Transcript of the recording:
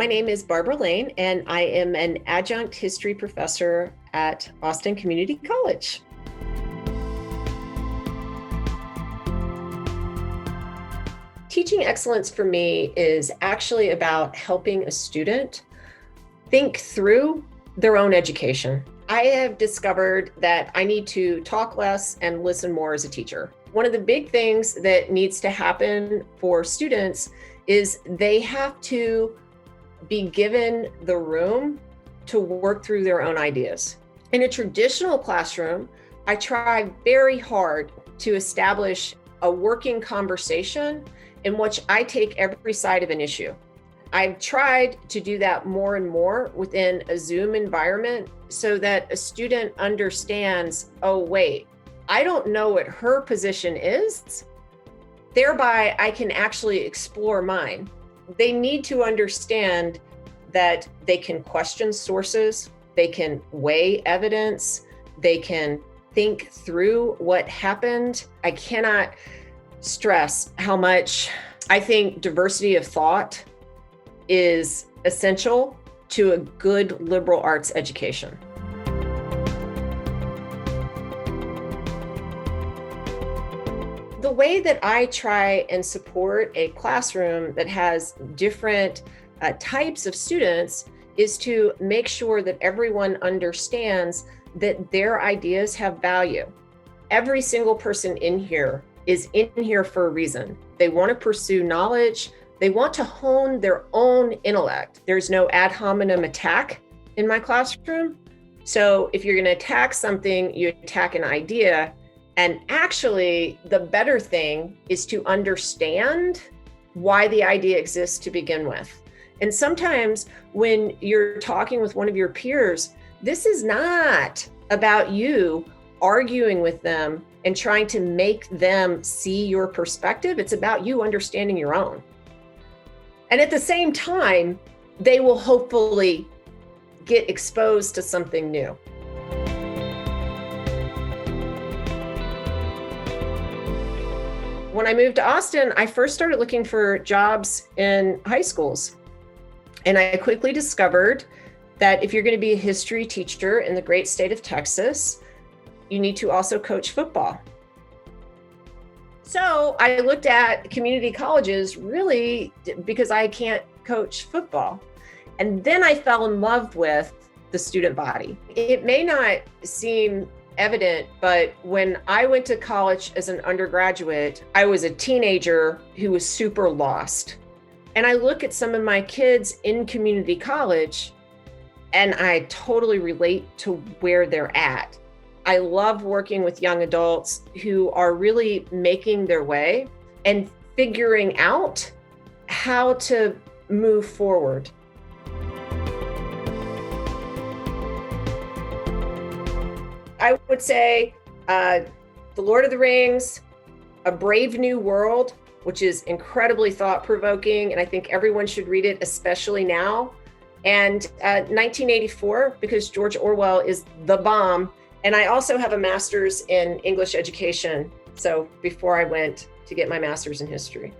My name is Barbara Lane, and I am an adjunct history professor at Austin Community College. Teaching excellence for me is actually about helping a student think through their own education. I have discovered that I need to talk less and listen more as a teacher. One of the big things that needs to happen for students is they have to be given the room to work through their own ideas. In a traditional classroom, I try very hard to establish a working conversation in which I take every side of an issue. I've tried to do that more and more within a Zoom environment so that a student understands, oh, wait, I don't know what her position is. Thereby, I can actually explore mine. They need to understand that they can question sources, they can weigh evidence, they can think through what happened. I cannot stress how much I think diversity of thought is essential to a good liberal arts education. The way that I try and support a classroom that has different types of students is to make sure that everyone understands that their ideas have value. Every single person in here is in here for a reason. They want to pursue knowledge. They want to hone their own intellect. There's no ad hominem attack in my classroom. So if you're going to attack something, you attack an idea. And actually, the better thing is to understand why the idea exists to begin with. And sometimes when you're talking with one of your peers, this is not about you arguing with them and trying to make them see your perspective. It's about you understanding your own. And at the same time, they will hopefully get exposed to something new. When I moved to Austin, I first started looking for jobs in high schools. And I quickly discovered that if you're going to be a history teacher in the great state of Texas, you need to also coach football. So I looked at community colleges really because I can't coach football. And then I fell in love with the student body. It may not seem evident, but when I went to college as an undergraduate, I was a teenager who was super lost. And I look at some of my kids in community college and I totally relate to where they're at. I love working with young adults who are really making their way and figuring out how to move forward. I would say The Lord of the Rings, A Brave New World, which is incredibly thought-provoking, and I think everyone should read it, especially now. And 1984, because George Orwell is the bomb. And I also have a master's in English education, so before I went to get my master's in history.